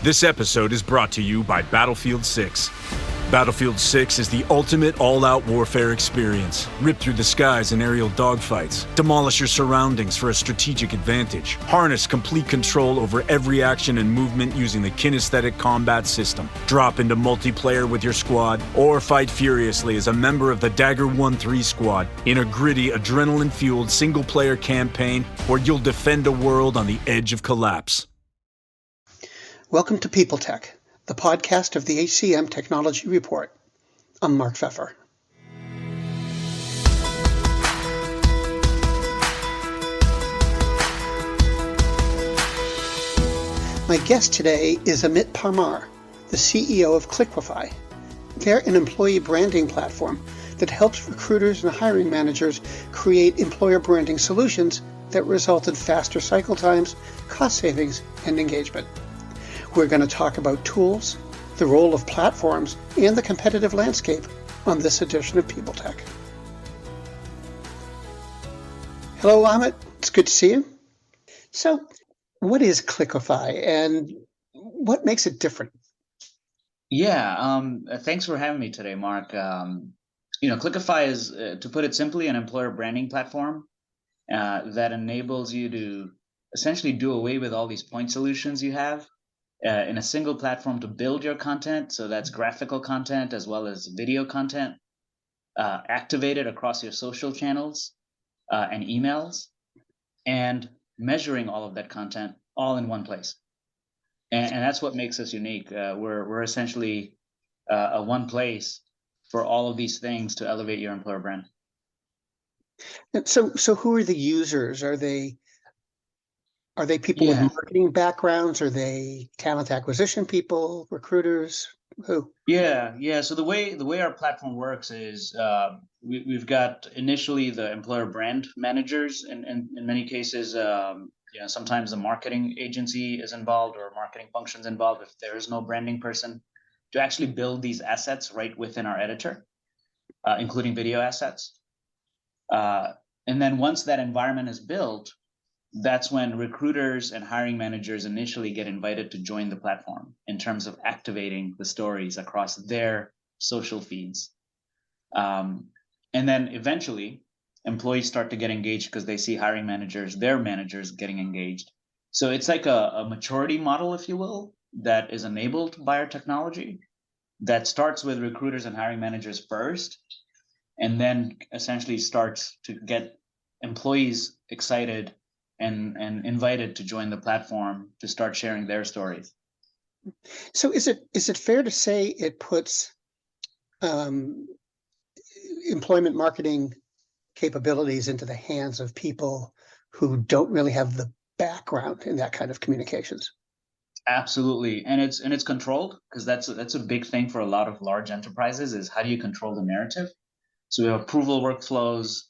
This episode is brought to you by Battlefield 6. Battlefield 6 is the ultimate all-out warfare experience. Rip through the skies in aerial dogfights. Demolish your surroundings for a strategic advantage. Harness complete control over every action and movement using the kinesthetic combat system. Drop into multiplayer with your squad, or fight furiously as a member of the Dagger 1-3 squad in a gritty, adrenaline-fueled single-player campaign where you'll defend a world on the edge of collapse. Welcome to People Tech, the podcast of the HCM Technology Report. I'm Mark Pfeffer. My guest today is Amit Parmar, the CEO of Cliquify. They're an employee branding platform that helps recruiters and hiring managers create employer branding solutions that result in faster cycle times, cost savings, and engagement. We're going to talk about tools, the role of platforms, and the competitive landscape on this edition of People Tech. Hello, Amit. It's good to see you. So, what is Cliquify and what makes it different? Thanks for having me today, Mark. Cliquify is, to put it simply, an employer branding platform that enables you to essentially do away with all these point solutions you have in a single platform to build your content. So that's graphical content as well as video content, activated across your social channels and emails, and measuring all of that content all in one place. And that's what makes us unique. We're essentially a one place for all of these things to elevate your employer brand. So who are the users? Are they people with marketing backgrounds? Are they talent acquisition people, recruiters? Who? Yeah. So the way our platform works is we've got initially the employer brand managers, and in many cases, sometimes the marketing agency is involved or marketing functions involved if there is no branding person, to actually build these assets right within our editor, including video assets. And then once that environment is built, that's when recruiters and hiring managers initially get invited to join the platform in terms of activating the stories across their social feeds. And then eventually, employees start to get engaged because they see hiring managers, their managers, getting engaged. So it's like a maturity model, if you will, that is enabled by our technology that starts with recruiters and hiring managers first, and then essentially starts to get employees excited and invited to join the platform to start sharing their stories. So is it fair to say it puts employment marketing capabilities into the hands of people who don't really have the background in that kind of communications? Absolutely, and it's controlled, because that's a big thing for a lot of large enterprises, is how do you control the narrative? So we have approval workflows.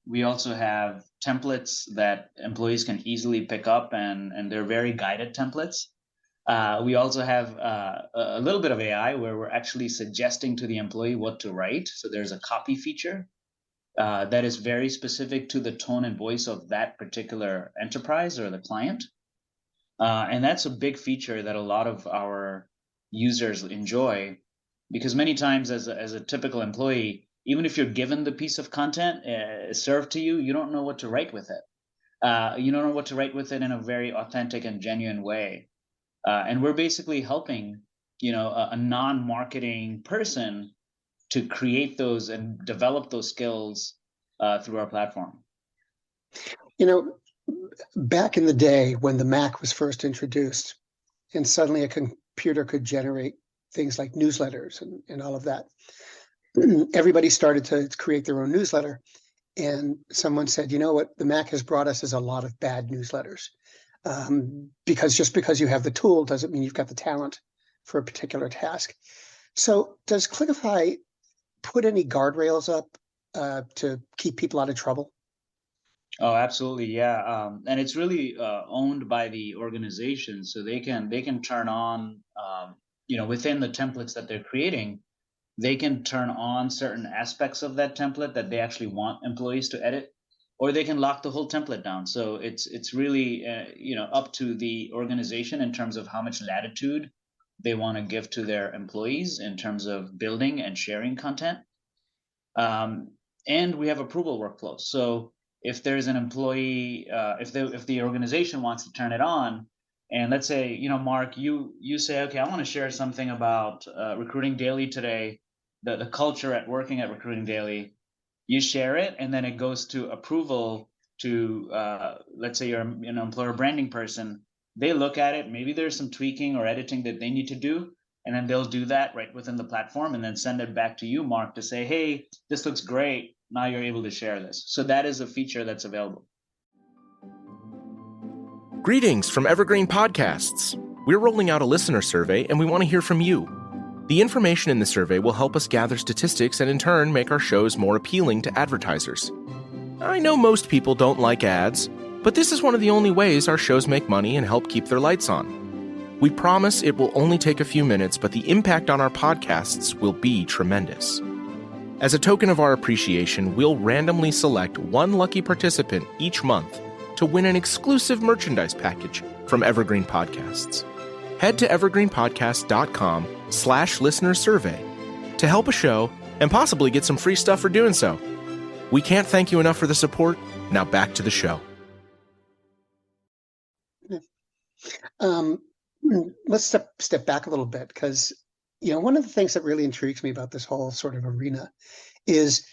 We also have templates that employees can easily pick up, and they're very guided templates. We also have a little bit of AI where we're actually suggesting to the employee what to write. So there's a copy feature that is very specific to the tone and voice of that particular enterprise or the client. And that's a big feature that a lot of our users enjoy, because many times as a typical employee, even if you're given the piece of content served to you, you don't know what to write with it. You don't know what to write with it in a very authentic and genuine way. And we're basically helping, a non-marketing person to create those and develop those skills through our platform. Back in the day when the Mac was first introduced, and suddenly a computer could generate things like newsletters and all of that, everybody started to create their own newsletter. And someone said, what the Mac has brought us is a lot of bad newsletters. Because just because you have the tool doesn't mean you've got the talent for a particular task. So does Cliquify put any guardrails up to keep people out of trouble? Oh, absolutely, yeah. And it's really owned by the organization, so they can turn on, within the templates that they're creating, they can turn on certain aspects of that template that they actually want employees to edit. or they can lock the whole template down. So it's really up to the organization in terms of how much latitude they want to give to their employees in terms of building and sharing content. And we have approval workflows. So if there's an employee, if the organization wants to turn it on, and let's say, Mark, you say, okay, I want to share something about Recruiting Daily today, the culture at working at Recruiting Daily. You share it, and then it goes to approval to, let's say you're an employer branding person. They look at it. Maybe there's some tweaking or editing that they need to do, and then they'll do that right within the platform and then send it back to you, Mark, to say, hey, this looks great. Now you're able to share this. So that is a feature that's available. Greetings from Evergreen Podcasts. We're rolling out a listener survey, and we want to hear from you. The information in the survey will help us gather statistics and in turn make our shows more appealing to advertisers. I know most people don't like ads, but this is one of the only ways our shows make money and help keep their lights on. We promise it will only take a few minutes, but the impact on our podcasts will be tremendous. As a token of our appreciation, we'll randomly select one lucky participant each month to win an exclusive merchandise package from Evergreen Podcasts. Head to evergreenpodcast.com/listener-survey to help a show and possibly get some free stuff for doing so. We can't thank you enough for the support. Now back to the show. Let's step back a little bit, because one of the things that really intrigues me about this whole sort of arena is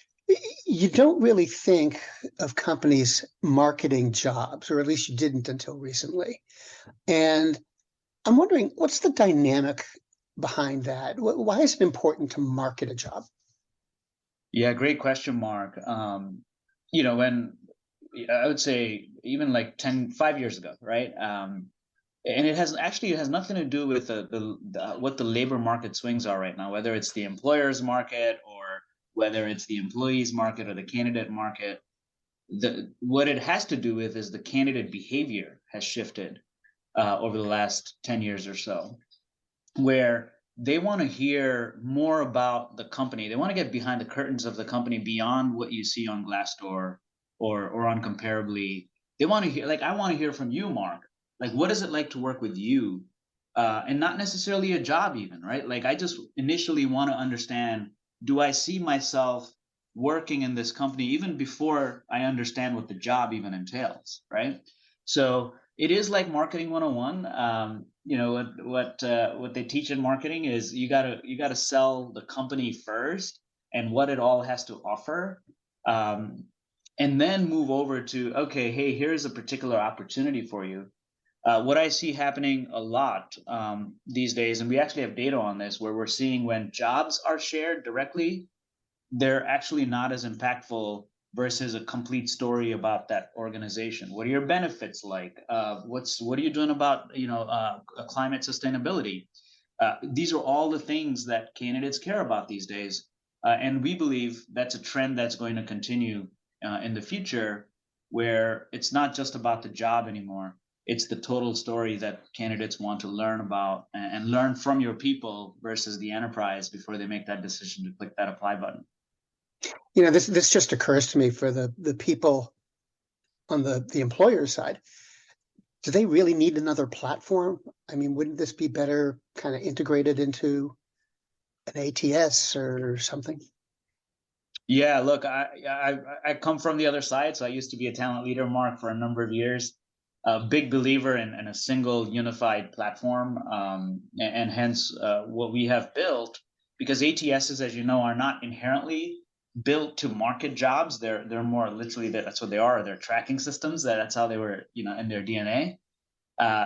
you don't really think of companies marketing jobs, or at least you didn't until recently. And I'm wondering, what's the dynamic behind that? Why is it important to market a job? Yeah, great question, Mark. When I would say even like 5 years ago, right? And it has nothing to do with what the labor market swings are right now, whether it's the employer's market or whether it's the employee's market or the candidate market. What it has to do with is the candidate behavior has shifted over the last 10 years or so, where they want to hear more about the company. They want to get behind the curtains of the company beyond what you see on Glassdoor or on Comparably. They want to hear, like, I want to hear from you, Mark. Like, what is it like to work with you? And not necessarily a job even, right? Like, I just initially want to understand, do I see myself working in this company even before I understand what the job even entails, right? So it is like marketing 101. What they teach in marketing is you gotta sell the company first and what it all has to offer, and then move over to, okay, hey, here's a particular opportunity for you. What I see happening a lot these days, and we actually have data on this, where we're seeing when jobs are shared directly, they're actually not as impactful versus a complete story about that organization. What are your benefits like? What are you doing about climate sustainability? These are all the things that candidates care about these days, and we believe that's a trend that's going to continue in the future, where it's not just about the job anymore. It's the total story that candidates want to learn about and learn from your people versus the enterprise before they make that decision to click that apply button. This just occurs to me for the people on the employer side. Do they really need another platform? I mean, wouldn't this be better kind of integrated into an ATS or something? Yeah, look, I come from the other side, so I used to be a talent leader, Mark, for a number of years. A big believer in a single unified platform, and hence what we have built, because ATSs, as you know, are not inherently built to market jobs. They're more literally, that's what they are. They're tracking systems. That's how they were, in their DNA.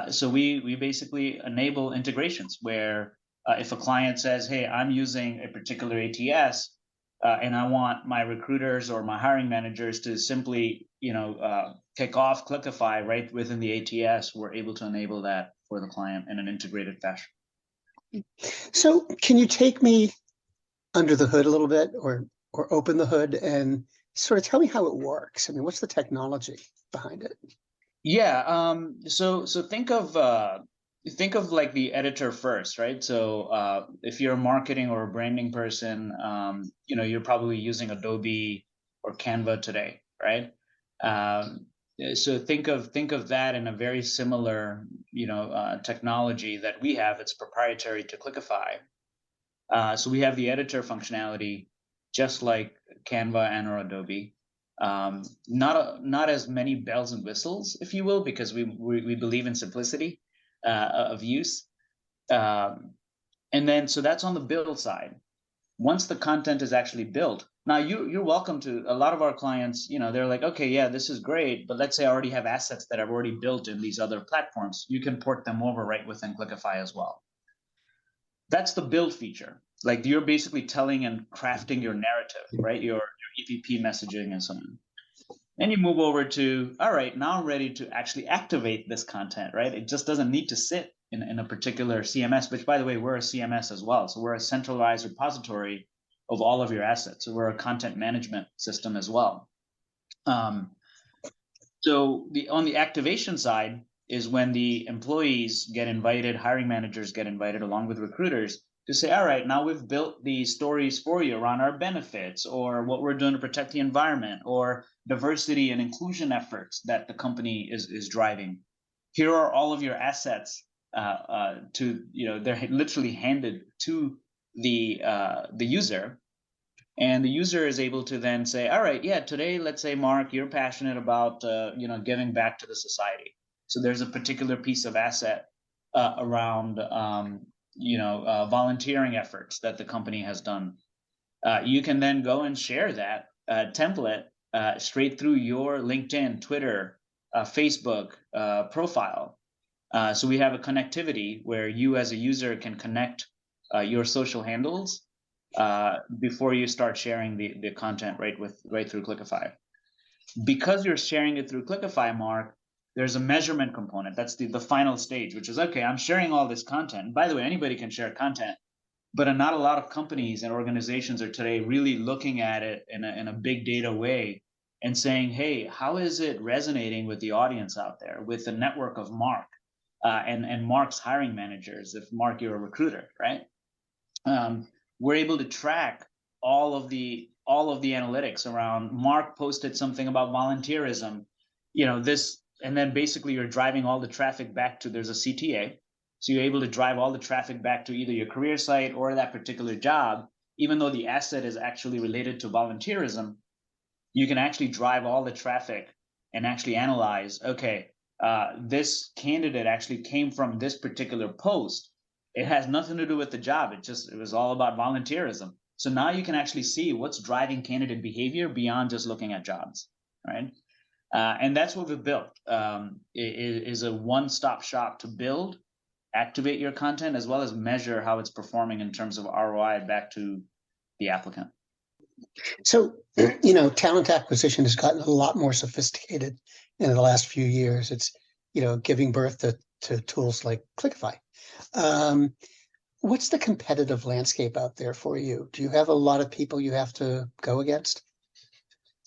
So we basically enable integrations where if a client says, hey, I'm using a particular ATS, and I want my recruiters or my hiring managers to simply, kick off Cliquify right within the ATS, we're able to enable that for the client in an integrated fashion. So can you take me under the hood a little bit, or open the hood and sort of tell me how it works? I mean, what's the technology behind it? Yeah. So think of like the editor first, right? So if you're a marketing or a branding person, you're probably using Adobe or Canva today, right? So think of that in a very similar, technology that we have. It's proprietary to Cliquify. So we have the editor functionality, just like Canva and or Adobe. Not as many bells and whistles, if you will, because we believe in simplicity of use. And then so that's on the build side. Once the content is actually built, now you're welcome to. A lot of our clients, they're like, okay, yeah, this is great, but let's say I already have assets that I've already built in these other platforms. You can port them over right within Cliquify as well. That's the build feature. Like you're basically telling and crafting your narrative, right? Your EPP messaging and so on. Then you move over to, all right, now I'm ready to actually activate this content, right? It just doesn't need to sit in a particular CMS, which by the way, we're a CMS as well. So we're a centralized repository of all of your assets. So we're a content management system as well. So on the activation side is when the employees get invited, hiring managers get invited along with recruiters to say, all right, now we've built these stories for you around our benefits or what we're doing to protect the environment or diversity and inclusion efforts that the company is driving. Here are all of your assets they're literally handed to the user. And the user is able to then say, all right, yeah, today, let's say, Mark, you're passionate about, giving back to the society. So there's a particular piece of asset around, volunteering efforts that the company has done. You can then go and share that template straight through your LinkedIn, Twitter, Facebook profile. So we have a connectivity where you as a user can connect your social handles before you start sharing the content right through Cliquify. Because you're sharing it through Cliquify, Mark, there's a measurement component. That's the final stage, which is, okay, I'm sharing all this content. And by the way, anybody can share content, but not a lot of companies and organizations are today really looking at it in a big data way and saying, hey, how is it resonating with the audience out there, with the network of Mark and Mark's hiring managers, if Mark, you're a recruiter, right? We're able to track all of the analytics around Mark posted something about volunteerism, and then basically you're driving all the traffic back to, there's a CTA. So you're able to drive all the traffic back to either your career site or that particular job, even though the asset is actually related to volunteerism. You can actually drive all the traffic and actually analyze, okay, this candidate actually came from this particular post. It has nothing to do with the job. It was all about volunteerism. So now you can actually see what's driving candidate behavior beyond just looking at jobs, right? And that's what we've built. It is a one-stop shop to build, activate your content, as well as measure how it's performing in terms of ROI back to the applicant. So, talent acquisition has gotten a lot more sophisticated in the last few years. It's, giving birth to tools like Cliquify. What's the competitive landscape out there for you? Do you have a lot of people you have to go against?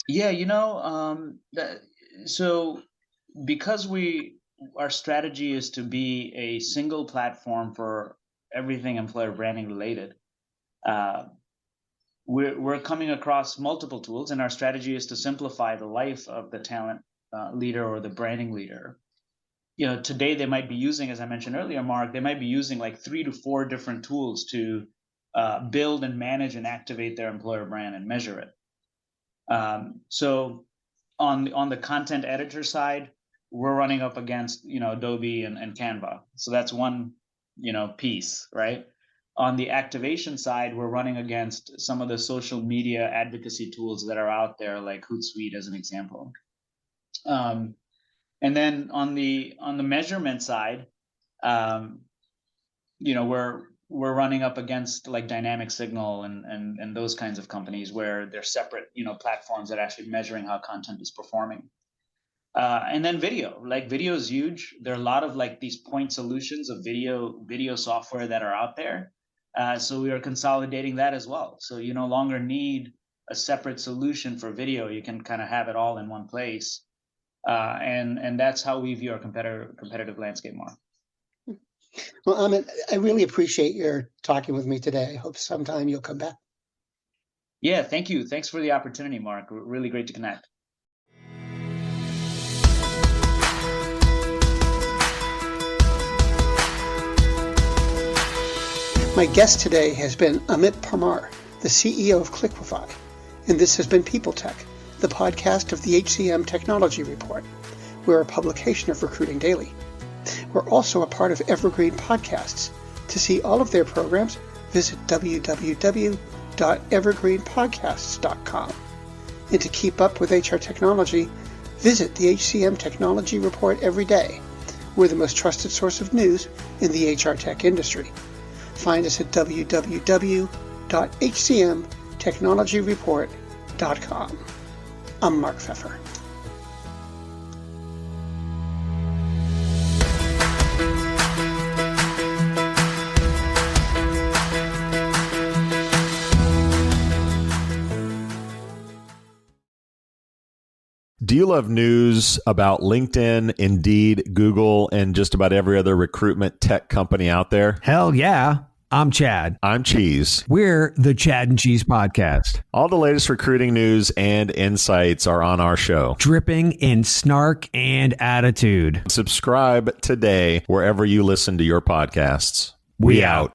Yeah, so because our strategy is to be a single platform for everything employer branding related, we're coming across multiple tools, and our strategy is to simplify the life of the talent leader or the branding leader. Today they might be using, as I mentioned earlier, Mark, they might be using like 3 to 4 different tools to build and manage and activate their employer brand and measure it. So on the content editor side, we're running up against, Adobe and Canva. So that's one, piece, right? On the activation side, we're running against some of the social media advocacy tools that are out there, like Hootsuite as an example. And then on the measurement side, we're running up against like Dynamic Signal and those kinds of companies where they're separate, platforms that are actually measuring how content is performing. And then video is huge. There are a lot of like these point solutions of video software that are out there. So we are consolidating that as well. So you no longer need a separate solution for video. You can kind of have it all in one place. And that's how we view our competitive landscape, Mark. Well, Amit, I really appreciate your talking with me today. I hope sometime you'll come back. Yeah, thank you. Thanks for the opportunity, Mark. Really great to connect. My guest today has been Amit Parmar, the CEO of Cliquify, and this has been People Tech, the podcast of the HCM Technology Report. We're a publication of Recruiting Daily. We're also a part of Evergreen Podcasts. To see all of their programs, visit www.evergreenpodcasts.com. And to keep up with HR technology, visit the HCM Technology Report every day. We're the most trusted source of news in the HR tech industry. Find us at www.hcmtechnologyreport.com. I'm Mark Pfeffer. Do you love news about LinkedIn, Indeed, Google, and just about every other recruitment tech company out there? Hell yeah. I'm Chad. I'm Cheese. We're the Chad and Cheese Podcast. All the latest recruiting news and insights are on our show. Dripping in snark and attitude. Subscribe today wherever you listen to your podcasts. We out.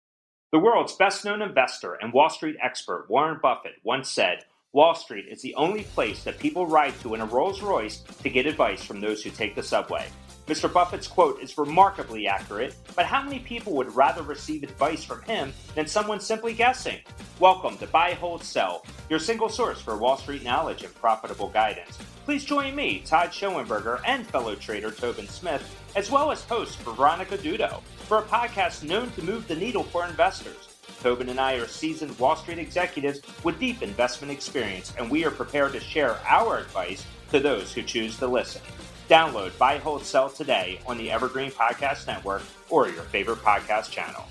The world's best-known investor and Wall Street expert Warren Buffett once said, "Wall Street is the only place that people ride to in a Rolls-Royce to get advice from those who take the subway." Mr. Buffett's quote is remarkably accurate, but how many people would rather receive advice from him than someone simply guessing? Welcome to Buy, Hold, Sell, your single source for Wall Street knowledge and profitable guidance. Please join me, Todd Schoenberger, and fellow trader Tobin Smith, as well as host Veronica Dudo, for a podcast known to move the needle for investors. Tobin and I are seasoned Wall Street executives with deep investment experience, and we are prepared to share our advice to those who choose to listen. Download Buy, Hold, Sell today on the Evergreen Podcast Network or your favorite podcast channel.